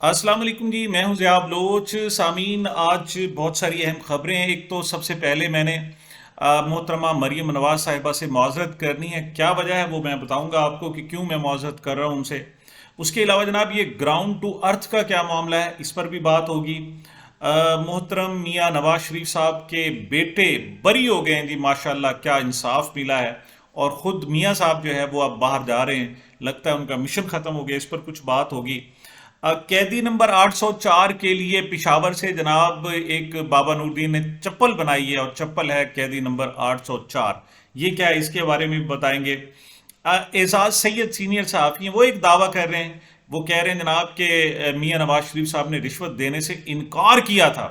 السلام علیکم جی، میں ہوں ضیاء بلوچ۔ سامعین، آج بہت ساری اہم خبریں ہیں۔ ایک تو سب سے پہلے میں نے محترمہ مریم نواز صاحبہ سے معذرت کرنی ہے۔ کیا وجہ ہے وہ میں بتاؤں گا آپ کو کہ کیوں میں معذرت کر رہا ہوں ان سے۔ اس کے علاوہ جناب یہ گراؤنڈ ٹو ارتھ کا کیا معاملہ ہے، اس پر بھی بات ہوگی۔ محترم میاں نواز شریف صاحب کے بیٹے بری ہو گئے ہیں جی، ماشاءاللہ کیا انصاف ملا ہے۔ اور خود میاں صاحب جو ہے وہ اب باہر جا رہے ہیں، لگتا ہے ان کا مشن ختم ہو گیا، اس پر کچھ بات ہوگی۔ قیدی نمبر 804 کے لیے پشاور سے جناب ایک بابا نور الدین نے چپل بنائی ہے، اور چپل ہے قیدی نمبر 804۔ یہ کیا ہے، اس کے بارے میں بھی بتائیں گے۔ اعزاز سید سینئر صحافی ہیں، وہ ایک دعویٰ کر رہے ہیں، وہ کہہ رہے ہیں جناب کہ میاں نواز شریف صاحب نے رشوت دینے سے انکار کیا تھا۔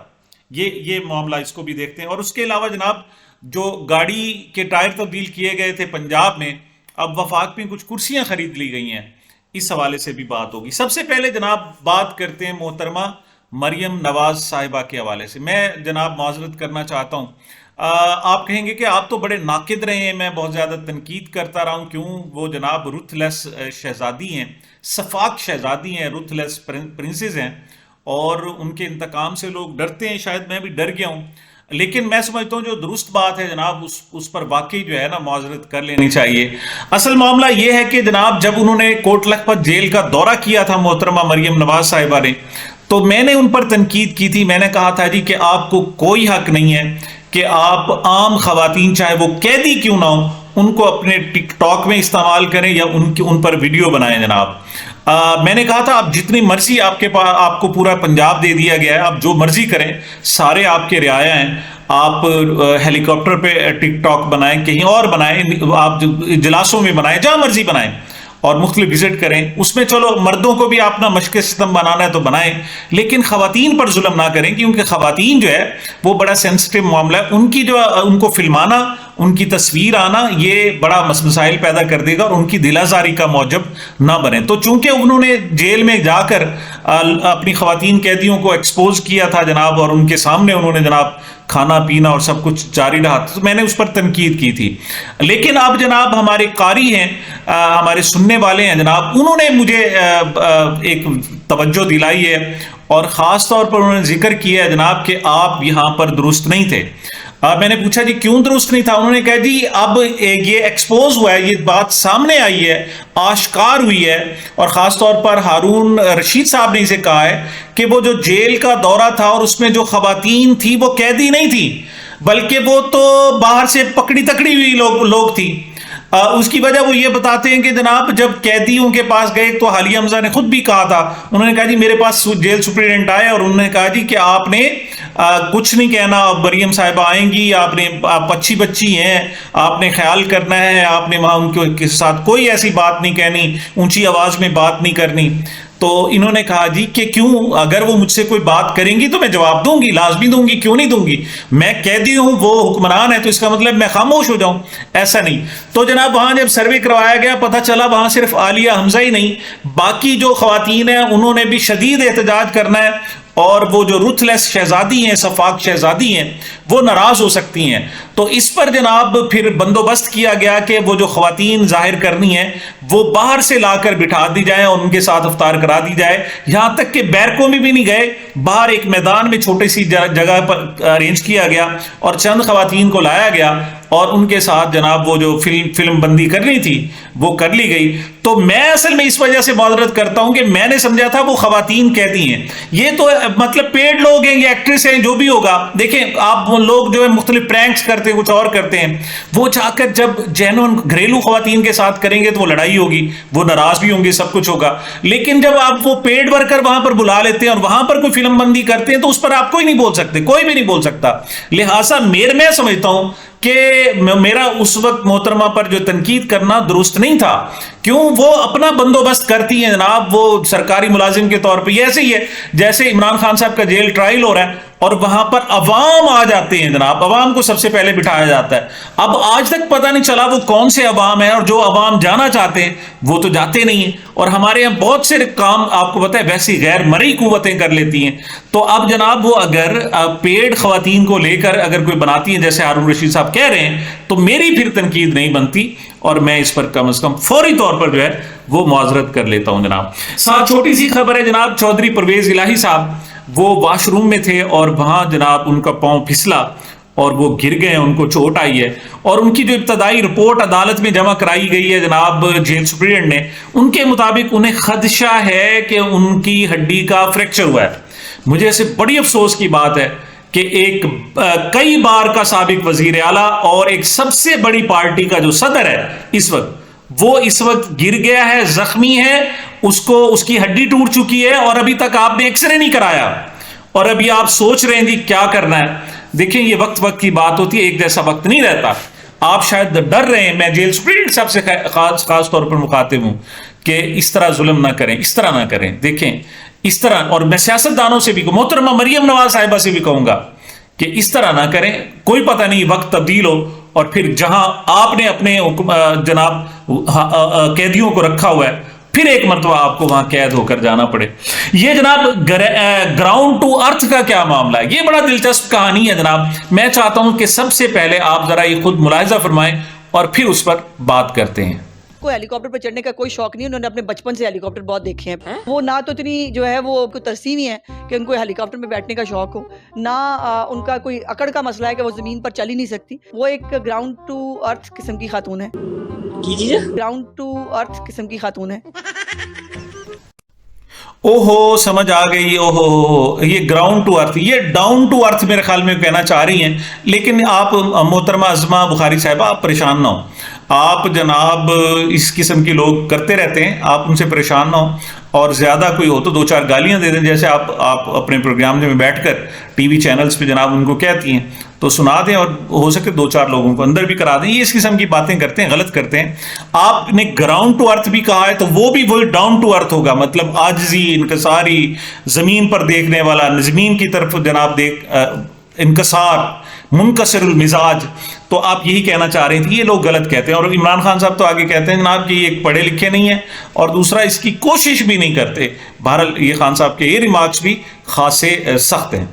یہ معاملہ اس کو بھی دیکھتے ہیں۔ اور اس کے علاوہ جناب جو گاڑی کے ٹائر تبدیل کیے گئے تھے پنجاب میں، اب وفاق میں کچھ کرسیاں خرید لی گئی ہیں، اس حوالے سے بھی بات ہوگی۔ سب سے پہلے جناب بات کرتے ہیں محترمہ مریم نواز صاحبہ کے حوالے سے۔ میں جناب معذرت کرنا چاہتا ہوں۔ آپ کہیں گے کہ آپ تو بڑے ناقد رہے ہیں، میں بہت زیادہ تنقید کرتا رہا ہوں، کیوں؟ وہ جناب رتھ لیس شہزادی ہیں، شفاق شہزادی ہیں، رتھ لیس پرنسز ہیں، اور ان کے انتقام سے لوگ ڈرتے ہیں، شاید میں بھی ڈر گیا ہوں۔ لیکن میں سمجھتا ہوں جو درست بات ہے جناب، اس پر واقعی جو ہے نا معذرت کر لینی چاہیے۔ اصل معاملہ یہ ہے کہ جناب جب انہوں نے کوٹ لکھپت جیل کا دورہ کیا تھا محترمہ مریم نواز صاحبہ نے، تو میں نے ان پر تنقید کی تھی۔ میں نے کہا تھا جی کہ آپ کو کوئی حق نہیں ہے کہ آپ عام خواتین، چاہے وہ قیدی کیوں نہ ہو، ان کو اپنے ٹک ٹاک میں استعمال کریں یا ان پر ویڈیو بنائیں جناب۔ میں نے کہا تھا آپ جتنی مرضی، آپ کے پاس، آپ کو پورا پنجاب دے دیا گیا ہے، آپ جو مرضی کریں، سارے آپ کے رعایا ہیں۔ آپ ہیلی کاپٹر پہ ٹک ٹاک بنائیں، کہیں اور بنائیں، آپ اجلاسوں میں بنائیں، جہاں مرضی بنائیں، اور مختلف وزٹ کریں۔ اس میں چلو مردوں کو بھی اپنا مشق ستم بنانا ہے تو بنائیں، لیکن خواتین پر ظلم نہ کریں، کیونکہ خواتین جو ہے وہ بڑا سینسٹیو معاملہ ہے۔ ان کی جو ان کو فلمانا، ان کی تصویر آنا، یہ بڑا مسائل پیدا کر دے گا، اور ان کی دل آزاری کا موجب نہ بنے۔ تو چونکہ انہوں نے جیل میں جا کر اپنی خواتین قیدیوں کو ایکسپوز کیا تھا جناب، اور ان کے سامنے انہوں نے جناب کھانا پینا اور سب کچھ جاری رہا، تو میں نے اس پر تنقید کی تھی۔ لیکن اب جناب ہمارے قاری ہیں، ہمارے سننے والے ہیں جناب، انہوں نے مجھے ایک توجہ دلائی ہے، اور خاص طور پر انہوں نے ذکر کیا ہے جناب کہ آپ یہاں پر درست نہیں تھے۔ میں نے پوچھا جی کیوں درست نہیں تھا؟ انہوں نے کہا جی اب یہ ایکسپوز ہوا ہے، یہ بات سامنے آئی ہے، آشکار ہوئی ہے، اور خاص طور پر ہارون رشید صاحب نے اسے کہا ہے کہ وہ جو جیل کا دورہ تھا، اور اس میں جو خواتین تھی وہ قیدی نہیں تھی، بلکہ وہ تو باہر سے پکڑی تکڑی ہوئی لوگ تھی۔ اس کی وجہ وہ یہ بتاتے ہیں کہ جناب جب قیدیوں کے پاس گئے تو حالیہ حمزہ نے خود بھی کہا تھا، انہوں نے کہا جی میرے پاس جیل سپرنٹینڈنٹ آئے، اور انہوں نے کہا جی کہ آپ نے کچھ نہیں کہنا، مریم صاحبہ آئیں گی، آپ اچھی بچی ہیں، آپ نے خیال کرنا ہے، آپ نے وہاں ان کے ساتھ کوئی ایسی بات نہیں کہنی، اونچی آواز میں بات نہیں کرنی۔ تو انہوں نے کہا جی کہ کیوں، اگر وہ مجھ سے کوئی بات کریں گی تو میں جواب دوں گی، لازمی دوں گی، کیوں نہیں دوں گی؟ میں قیدی ہوں، وہ حکمران ہے، تو اس کا مطلب میں خاموش ہو جاؤں؟ ایسا نہیں۔ تو جناب وہاں جب سروے کروایا گیا، پتہ چلا وہاں صرف عالیہ حمزہ ہی نہیں، باقی جو خواتین ہیں انہوں نے بھی شدید احتجاج کرنا ہے، اور وہ جو رتھ لیس شہزادی ہیں، شفاق شہزادی ہیں، وہ ناراض ہو سکتی ہیں۔ تو اس پر جناب پھر بندوبست کیا گیا کہ وہ جو خواتین ظاہر کرنی ہیں وہ باہر سے لا کر بٹھا دی جائیں، اور ان کے ساتھ افطار کرا دی جائے۔ یہاں تک کہ بیرکوں میں بھی نہیں گئے، باہر ایک میدان میں چھوٹی سی جگہ پر ارینج کیا گیا، اور چند خواتین کو لایا گیا، اور ان کے ساتھ جناب وہ جو فلم بندی کرنی تھی وہ کر لی گئی۔ تو میں اصل میں اس وجہ سے معذرت کرتا ہوں کہ میں نے سمجھا تھا وہ خواتین قیدی ہیں، یہ تو مطلب پیڈ لوگ ہیں، یہ ایکٹریس ہیں، جو بھی ہوگا۔ دیکھیں آپ، وہ لوگ جو ہے مختلف پرینکس کرتے ہیں، کچھ اور کرتے ہیں، وہ جا کر جب جینون گھریلو خواتین کے ساتھ کریں گے تو وہ لڑائی ہوگی، وہ ناراض بھی ہوں گے، سب کچھ ہوگا۔ لیکن جب آپ وہ پیڈ ورکر وہاں پر بلا لیتے ہیں اور وہاں پر کوئی فلم بندی کرتے ہیں، تو اس پر آپ کوئی نہیں بول سکتے، کوئی بھی نہیں بول سکتا۔ لہٰذا میں سمجھتا ہوں کہ میرا اس وقت محترمہ پر جو تنقید کرنا درست نہیں تھا۔ کیوں؟ وہ اپنا بندوبست کرتی ہیں جناب، وہ سرکاری ملازم کے طور پہ، ایسے ہی ہے جیسے عمران خان صاحب کا جیل ٹرائل ہو رہا ہے، اور وہاں پر عوام آ جاتے ہیں جناب، عوام کو سب سے پہلے بٹھایا جاتا ہے. اب آج تک پتہ نہیں چلا وہ کون سے عوام ہیں، اور جو عوام جانا چاہتے ہیں وہ تو جاتے نہیں ہیں. اور ہمارے یہاں بہت سے کام آپ کو پتہ ہے ویسی غیر مرئی قوتیں کر لیتی ہیں. تو اب جناب وہ اگر پیڑ خواتین کو لے کر اگر کوئی بناتی ہیں جیسے ہارون رشید صاحب کہہ رہے ہیں، تو میری پھر تنقید نہیں بنتی، اور میں اس پر کم از کم فوری طور پر جو ہے وہ معذرت کر لیتا ہوں جناب. ساتھ چھوٹی سی خبر ہے جناب، چودھری پرویز الہی صاحب وہ واش روم میں تھے اور وہاں جناب ان کا پاؤں پھسلا اور وہ گر گئے، ان کو چوٹ آئی ہے. اور ان کی جو ابتدائی رپورٹ عدالت میں جمع کرائی گئی ہے جناب جیل سپرنٹینڈنٹ نے، ان کے مطابق انہیں خدشہ ہے کہ ان کی ہڈی کا فریکچر ہوا ہے. مجھے ایسے بڑی افسوس کی بات ہے کہ ایک کئی بار کا سابق وزیر اعلیٰ اور ایک سب سے بڑی پارٹی کا جو صدر ہے اس وقت، وہ اس وقت گر گیا ہے، زخمی ہے، اس کی ہڈی ٹوٹ چکی ہے، اور ابھی تک آپ نے ایکس رے نہیں کرایا، اور ابھی آپ سوچ رہے ہیں کیا کرنا ہے. دیکھیں یہ وقت کی بات ہوتی ہے، ایک جیسا وقت نہیں رہتا. آپ شاید ڈر رہے ہیں، میں جیل سپرنٹینڈنٹ صاحب سے خاص طور پر مخاطب ہوں کہ اس طرح ظلم نہ کریں، اس طرح نہ کریں. دیکھیں اس طرح، اور میں سیاستدانوں سے بھی محترمہ مریم نواز صاحبہ سے بھی کہوں گا کہ اس طرح نہ کریں. کوئی پتہ نہیں وقت تبدیل ہو، اور پھر جہاں آپ نے اپنے جناب قیدیوں کو رکھا ہوا ہے، پھر ایک مرتبہ آپ کو وہاں قید ہو کر جانا پڑے. یہ جناب گراؤنڈ ٹو ارتھ کا کیا معاملہ ہے، یہ بڑا دلچسپ کہانی ہے جناب. میں چاہتا ہوں کہ سب سے پہلے آپ ذرا یہ خود ملاحظہ فرمائیں اور پھر اس پر بات کرتے ہیں. کو ہیلی کاپٹر پہ چڑھنے کا کوئی شوق نہیں، انہوں نے اپنے بچپن سے ہیلی کاپٹر بہت دیکھے ہیں. وہ نہ تو اتنی جو ہے وہ کوئی ترسیم ہی ہے کہ ان کو ہیلی کاپٹر میں بیٹھنے کا شوق ہو، نہ ان کا کوئی اکڑ کا مسئلہ ہے کہ وہ زمین پر چل ہی نہیں سکتی. وہ ایک گراؤنڈ ٹو ارتھ قسم کی خاتون ہے. گراؤنڈ ٹو ارتھ قسم کی خاتون ہے. اوہو سمجھ آ گئی. اوہو یہ گراؤنڈ ٹو ارتھ، یہ ڈاؤن ٹو ارتھ میرے خیال میں کہنا چاہ رہی ہیں. لیکن آپ محترمہ عظمہ بخاری صاحبہ آپ پریشان نہ ہو. آپ جناب اس قسم کے لوگ کرتے رہتے ہیں، آپ ان سے پریشان نہ ہو. اور زیادہ کوئی ہو تو دو چار گالیاں دے دیں، جیسے آپ اپنے پروگرام میں بیٹھ کر ٹی وی چینلز پہ جناب ان کو کہتی ہیں تو سنا دیں، اور ہو سکے دو چار لوگوں کو اندر بھی کرا دیں. یہ اس قسم کی باتیں کرتے ہیں، غلط کرتے ہیں. آپ نے گراؤنڈ ٹو ارتھ بھی کہا ہے تو وہ بھی وہی ڈاؤن ٹو ارتھ ہوگا، مطلب عاجزی، انکساری، زمین پر دیکھنے والا، زمین کی طرف جناب انکسار، منکسر المزاج. تو آپ یہی کہنا چاہ رہے تھے. یہ لوگ غلط کہتے ہیں. اور عمران خان صاحب تو آگے کہتے ہیں جناب کہ یہ ایک پڑھے لکھے نہیں ہیں، اور دوسرا اس کی کوشش بھی نہیں کرتے. بہرحال یہ خان صاحب کے یہ ریمارکس بھی خاصے سخت ہیں.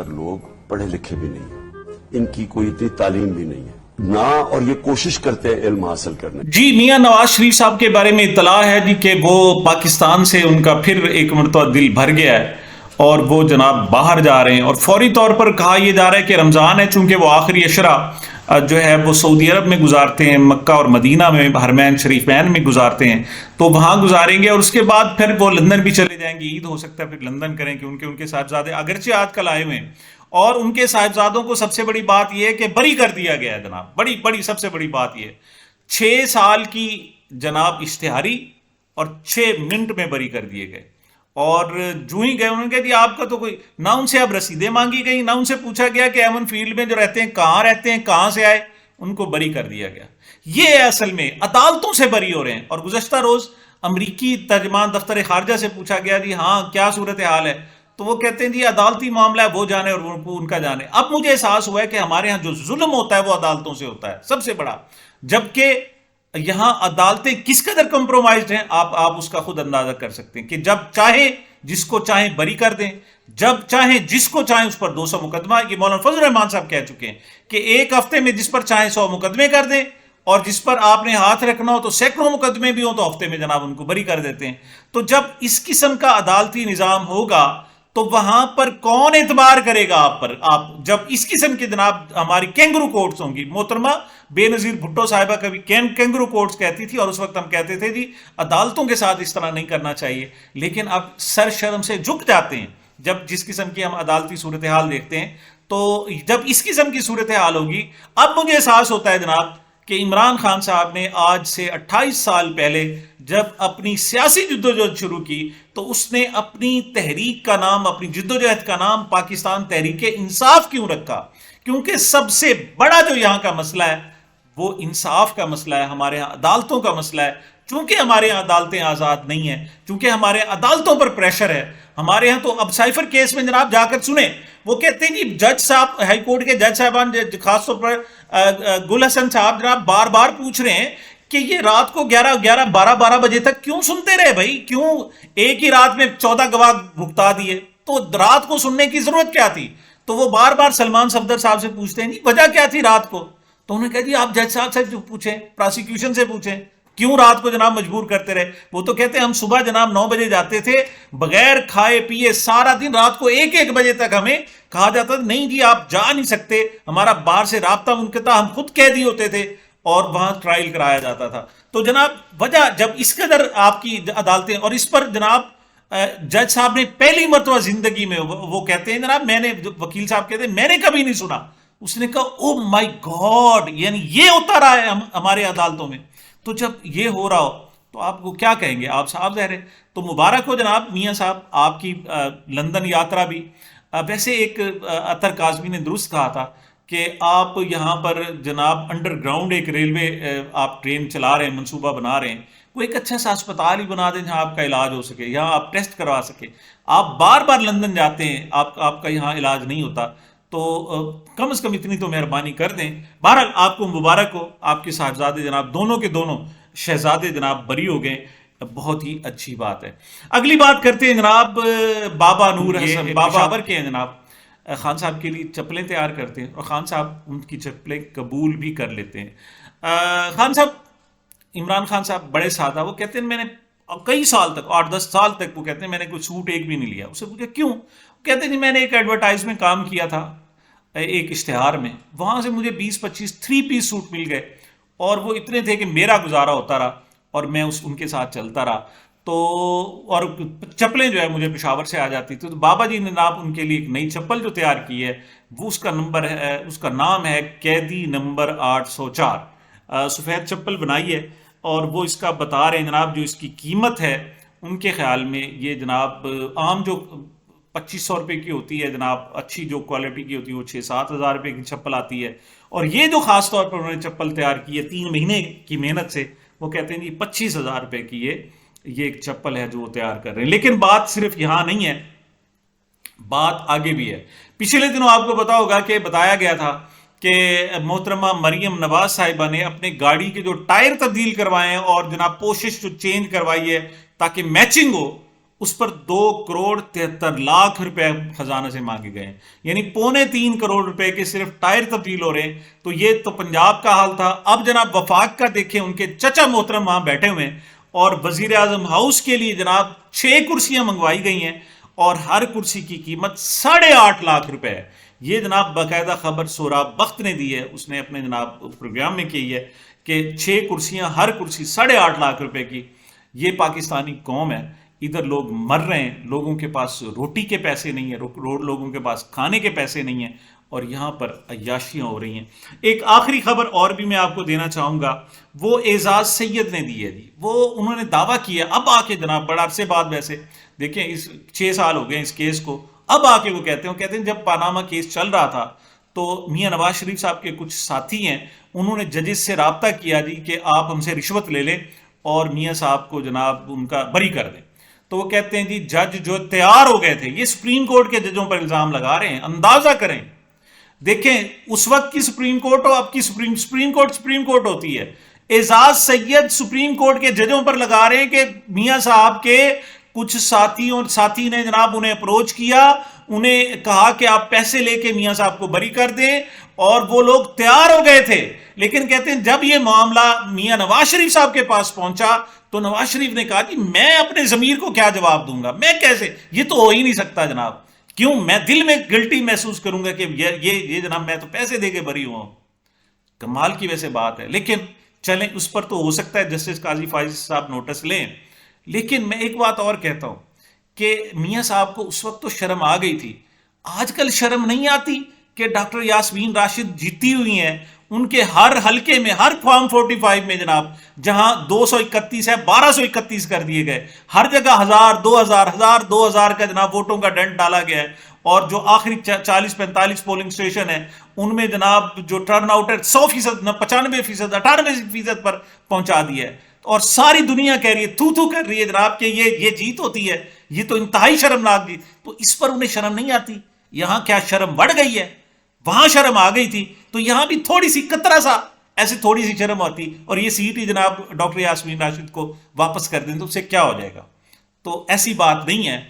لوگ پڑھے لکھے بھی نہیں ہیں، ان کی کوئی اتنی تعلیم بھی نہیں ہے نہ، اور یہ کوشش کرتے ہیں علم حاصل کرنے. جی میاں نواز شریف صاحب کے بارے میں اطلاع ہے جی کہ وہ پاکستان سے ان کا پھر ایک مرتبہ دل بھر گیا ہے، اور وہ جناب باہر جا رہے ہیں. اور فوری طور پر کہا یہ جا رہا ہے کہ رمضان ہے، چونکہ وہ آخری عشرہ جو ہے وہ سعودی عرب میں گزارتے ہیں، مکہ اور مدینہ میں حرمین شریفین میں گزارتے ہیں، تو وہاں گزاریں گے. اور اس کے بعد پھر وہ لندن بھی چلے جائیں گے. عید ہو سکتا ہے پھر لندن کریں، کہ ان کے صاحبزادے اگرچہ آج کل آئے ہوئے ہیں، اور ان کے صاحبزادوں کو سب سے بڑی بات یہ ہے کہ بری کر دیا گیا ہے جناب. بڑی سب سے بڑی بات یہ 6 سال کی جناب اشتہاری، اور 6 منٹ میں بری کر دیے گئے. اور جو ہی گئے انہوں نے کہا جی آپ کا تو کوئی، نہ ان سے اب رسیدیں مانگی گئی، نہ ان سے پوچھا گیا کہ ایمن فیلڈ میں جو رہتے ہیں کہاں سے آئے، ان کو بری کر دیا گیا. یہ اصل میں عدالتوں سے بری ہو رہے ہیں. اور گزشتہ روز امریکی ترجمان دفتر خارجہ سے پوچھا گیا جی ہاں کیا صورتحال ہے، تو وہ کہتے ہیں جی عدالتی معاملہ ہے، وہ جانے اور ان کا جانے. اب مجھے احساس ہوا ہے کہ ہمارے ہاں جو ظلم ہوتا ہے وہ عدالتوں سے ہوتا ہے سب سے بڑا، جبکہ یہاں عدالتیں کس قدر کمپرومائزڈ ہیں آپ اس کا خود اندازہ کر سکتے ہیں کہ جب چاہے جس کو چاہیں بری کر دیں، جب چاہیں جس کو چاہیں اس پر 200 مقدمہ. یہ مولانا فضل الرحمان صاحب کہہ چکے ہیں کہ ایک ہفتے میں جس پر چاہیں 100 مقدمے کر دیں، اور جس پر آپ نے ہاتھ رکھنا ہو تو سینکڑوں مقدمے بھی ہوں تو ہفتے میں جناب ان کو بری کر دیتے ہیں. تو جب اس قسم کا عدالتی نظام ہوگا تو وہاں پر کون اعتبار کرے گا آپ پر؟ آپ جب اس قسم کے جناب ہماری کینگرو کورٹس ہوں گی. محترمہ بے نظیر بھٹو صاحبہ کبھی کینگرو کورٹس کہتی تھی، اور اس وقت ہم کہتے تھے جی عدالتوں کے ساتھ اس طرح نہیں کرنا چاہیے. لیکن اب سر شرم سے جھک جاتے ہیں جب جس قسم کی ہم عدالتی صورتحال دیکھتے ہیں. تو جب اس قسم کی صورتحال ہوگی، اب مجھے احساس ہوتا ہے جناب کہ عمران خان صاحب نے آج سے 28 سال پہلے جب اپنی سیاسی جدوجہد شروع کی تو اس نے اپنی تحریک کا نام، اپنی جدوجہد کا نام پاکستان تحریک انصاف کیوں رکھا؟ کیونکہ سب سے بڑا جو یہاں کا مسئلہ ہے وہ انصاف کا مسئلہ ہے، ہمارے ہاں عدالتوں کا مسئلہ ہے. چونکہ ہمارے یہاں عدالتیں آزاد نہیں ہیں، چونکہ ہمارے عدالتوں پر پریشر ہے ہمارے یہاں. تو اب سائفر کیس میں جناب جا کر سنیں، وہ کہتے ہیں جی جج صاحب، ہائی کورٹ کے جج صاحبان خاص طور پر گل حسن صاحب جناب بار بار پوچھ رہے ہیں کہ یہ رات کو 12 بجے تک کیوں سنتے رہے بھائی، کیوں ایک ہی رات میں 14 گواہ بھگتا دیے، تو رات کو سننے کی ضرورت کیا تھی؟ تو وہ بار بار سلمان صفدر صاحب سے پوچھتے ہیں جی وجہ کیا تھی رات کو؟ تو انہوں نے کہا جی آپ جج صاحب سے پوچھیں، پراسیکیوشن سے پوچھیں کیوں رات کو جناب مجبور کرتے رہے. وہ تو کہتے ہیں ہم صبح جناب 9 بجے جاتے تھے، بغیر کھائے پیے سارا دن، رات کو 1 بجے تک ہمیں کہا جاتا تھا نہیں جی آپ جا نہیں سکتے، ہمارا باہر سے رابطہ منقطع، ہم خود قیدی ہوتے تھے اور وہاں ٹرائل کرایا جاتا تھا. تو جناب وجہ جب اس قدر آپ کی عدالتیں، اور اس پر جناب جج صاحب نے پہلی مرتبہ زندگی میں وہ کہتے ہیں جناب، میں نے، وکیل صاحب کہتے ہیں میں نے کبھی نہیں سنا. اس نے کہا او مائی گاڈ، یعنی یہ ہوتا رہا ہے ہمارے عدالتوں میں. تو جب یہ ہو رہا ہو تو آپ کو کیا کہیں گے؟ آپ صاحب ظاہر ہے. تو مبارک ہو جناب میاں صاحب آپ کی لندن یاترا بھی. ویسے ایک اطہر کاظمی نے درست کہا تھا کہ آپ یہاں پر جناب انڈر گراؤنڈ ایک ریلوے آپ ٹرین چلا رہے ہیں، منصوبہ بنا رہے ہیں، وہ ایک اچھا سا اسپتال ہی بنا دیں جہاں آپ کا علاج ہو سکے، یہاں آپ ٹیسٹ کروا سکے. آپ بار بار لندن جاتے ہیں، آپ کا یہاں علاج نہیں ہوتا، تو کم از کم اتنی تو مہربانی کر دیں. بہرحال آپ کو مبارک ہو، آپ کے صاحبزادے جناب دونوں کے دونوں شہزادے جناب بری ہو گئے، بہت ہی اچھی بات ہے. اگلی بات کرتے ہیں جناب بابا نور حسن، پشاور کے ہیں جناب، خان صاحب کے لیے چپلیں تیار کرتے ہیں اور خان صاحب ان کی چپلیں قبول بھی کر لیتے ہیں. خان صاحب، عمران خان صاحب بڑے سادہ، وہ کہتے ہیں میں نے کئی سال تک، 8-10 سال تک، وہ کہتے ہیں میں نے کوئی سوٹ ایک بھی نہیں لیا. اسے پوچھا کیوں؟ کہتے ہیں جی میں نے ایک ایڈورٹائز میں کام کیا تھا، ایک اشتہار میں، وہاں سے مجھے 20-25 3 پیس سوٹ مل گئے اور وہ اتنے تھے کہ میرا گزارا ہوتا رہا اور میں ان کے ساتھ چلتا رہا. تو اور چپلیں جو ہے مجھے پشاور سے آ جاتی تھی. تو بابا جی نے جناب ان کے لیے ایک نئی چپل جو تیار کی ہے، وہ اس کا نمبر ہے، اس کا نام ہے قیدی نمبر 804. سفید چپل بنائی ہے اور وہ اس کا بتا رہے ہیں جناب، جو اس کی قیمت ہے ان کے خیال میں یہ جناب عام جو 2500 روپے کی ہوتی ہے جناب، اچھی جو کوالٹی کی ہوتی ہے وہ 6-7 ہزار روپے کی چپل آتی ہے. اور یہ جو خاص طور پر انہوں نے چپل تیار کی ہے 3 مہینے کی محنت سے، وہ کہتے ہیں جی 25,000 روپے کی یہ ایک چپل ہے جو وہ تیار کر رہے ہیں. لیکن بات صرف یہاں نہیں ہے، بات آگے بھی ہے. پچھلے دنوں آپ کو پتا ہوگا کہ بتایا گیا تھا کہ محترمہ مریم نواز صاحبہ نے اپنے گاڑی کے جو ٹائر تبدیل کروائے ہیں اور جناب پوشش جو چینج کروائی ہے تاکہ میچنگ ہو، اس پر 2,73,00,000 روپے خزانہ سے مانگے گئے ہیں. یعنی 2.25 کروڑ روپے کے صرف ٹائر تبدیل ہو رہے ہیں. تو یہ تو پنجاب کا حال تھا. اب جناب وفاق کا دیکھیں، ان کے چچا محترم وہاں بیٹھے ہوئے ہیں اور وزیر اعظم ہاؤس کے لیے جناب 6 کرسیاں منگوائی گئی ہیں اور ہر کرسی کی قیمت 8.5 لاکھ روپے ہے. یہ جناب باقاعدہ خبر سہراب بخت نے دی ہے، اس نے اپنے جناب پروگرام میں کی ہے کہ 6 کرسیاں، ہر کرسی 8.5 لاکھ روپے کی. یہ پاکستانی قوم ہے، ادھر لوگ مر رہے ہیں، لوگوں کے پاس روٹی کے پیسے نہیں ہیں، لوگوں کے پاس کھانے کے پیسے نہیں ہیں، اور یہاں پر عیاشیاں ہو رہی ہیں. ایک آخری خبر اور بھی میں آپ کو دینا چاہوں گا، وہ اعزاز سید نے دی ہے جی. وہ انہوں نے دعویٰ کیا اب آ کے جناب، بڑا عرصے بعد، ویسے دیکھیں اس 6 سال ہو گئے اس کیس کو، اب آ کے وہ کہتے ہیں جب پاناما کیس چل رہا تھا تو میاں نواز شریف صاحب کے کچھ ساتھی ہیں، انہوں نے ججز سے رابطہ کیا جی کہ آپ ہم سے رشوت لے لیں اور میاں صاحب کو جناب ان کا بری کر دیں. تو وہ کہتے ہیں جی جج جو تیار ہو گئے تھے، یہ سپریم کورٹ کے ججوں پر الزام لگا رہے ہیں. اندازہ کریں، دیکھیں اس وقت کی سپریم کورٹ اور اب کی سپریم کورٹ ہوتی ہے. اعزاز سید سپریم کورٹ کے ججوں پر لگا رہے ہیں کہ میاں صاحب کے کچھ ساتھی نے جناب انہیں اپروچ کیا، انہیں کہا کہ آپ پیسے لے کے میاں صاحب کو بری کر دیں، اور وہ لوگ تیار ہو گئے تھے. لیکن کہتے ہیں جب یہ معاملہ میاں نواز شریف صاحب کے پاس پہنچا تو نواز شریف نے کہا کہ میں اپنے ضمیر کو کیا جواب دوں گا، میں کیسے، یہ تو ہو ہی نہیں سکتا جناب، کیوں میں دل میں گلٹی محسوس کروں گا کہ یہ جناب میں تو پیسے دے کے بری ہوا ہوں. کمال کی ویسے بات ہے. لیکن چلیں، اس پر تو ہو سکتا ہے جسٹس قاضی فائز صاحب نوٹس لیں. لیکن میں ایک بات اور کہتا ہوں کہ میاں صاحب کو اس وقت تو شرم آ گئی تھی، آج کل شرم نہیں آتی کہ ڈاکٹر یاسمین راشد جیتی ہوئی ہیں، ان کے ہر حلقے میں، ہر فارم 45 میں جناب جہاں 231 ہے 1231 کر دیے گئے، ہر جگہ 1000 2000 کا جناب ووٹوں کا ڈنڈ ڈالا گیا ہے. اور جو آخری 40-45 پولنگ اسٹیشن ہیں ان میں جناب جو ٹرن آؤٹ ہے 100%، 95%، 98% پر پہنچا دیا ہے. اور ساری دنیا کہہ رہی ہے، تو کر رہی ہے جناب کہ یہ جیت ہوتی ہے، یہ تو انتہائی شرمناک جیت. تو اس پر انہیں شرم نہیں آتی. یہاں کیا شرم بڑھ گئی ہے؟ وہاں شرم آ گئی تھی، تو یہاں بھی تھوڑی سی قطرہ سا ایسے تھوڑی سی شرم ہوتی، اور یہ سیٹ ہی جناب ڈاکٹر یاسمین راشد کو واپس کر دیں تو اس سے کیا ہو جائے گا؟ تو ایسی بات نہیں ہے.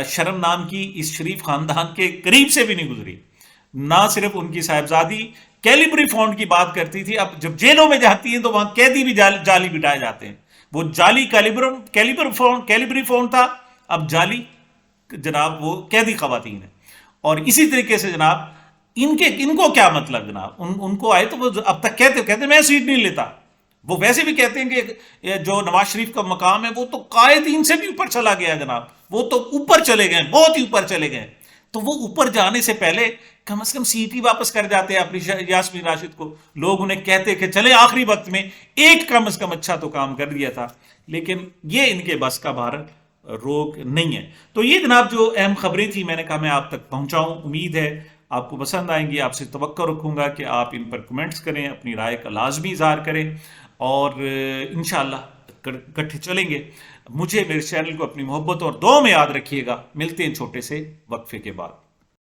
شرم نام کی اس شریف خاندان کے قریب سے بھی نہیں گزری. نہ صرف ان کی صاحبزادی کیلیبری فونڈ کی بات کرتی تھی، اب جب جیلوں میں جاتی ہیں تو وہاں قیدی بھی جعلی بٹھائے جاتے ہیں. وہ جعلی کیلیبری فونڈ تھا، اب جعلی جناب وہ قیدی خواتین ہیں. اور اسی طریقے سے جناب ان کو کیا مطلب جناب، ان کو آئے تو وہ اب تک کہتے میں سیٹ نہیں لیتا. وہ ویسے بھی کہتے ہیں کہ جو نواز شریف کا مقام ہے وہ تو قائدین سے بھی اوپر چلا گیا جناب، وہ تو اوپر چلے گئے، بہت ہی اوپر چلے گئے. تو وہ اوپر جانے سے پہلے کم از کم سیٹ ہی واپس کر جاتے ہیں اپنی یاسمین راشد کو. لوگ انہیں کہتے کہ چلے آخری وقت میں ایک کم از کم اچھا تو کام کر دیا تھا. لیکن یہ ان کے بس کا بھار روک نہیں ہے. تو یہ جناب جو اہم خبریں تھیں میں نے کہا میں آپ تک پہنچاؤں. امید ہے آپ کو پسند آئیں گی. آپ سے توقع رکھوں گا کہ آپ ان پر کمنٹس کریں، اپنی رائے کا لازمی اظہار کریں، اور انشاءاللہ اکٹھے چلیں گے. مجھے میرے چینل کو اپنی محبت اور دعا میں یاد رکھیے گا. ملتے ہیں چھوٹے سے وقفے کے بعد.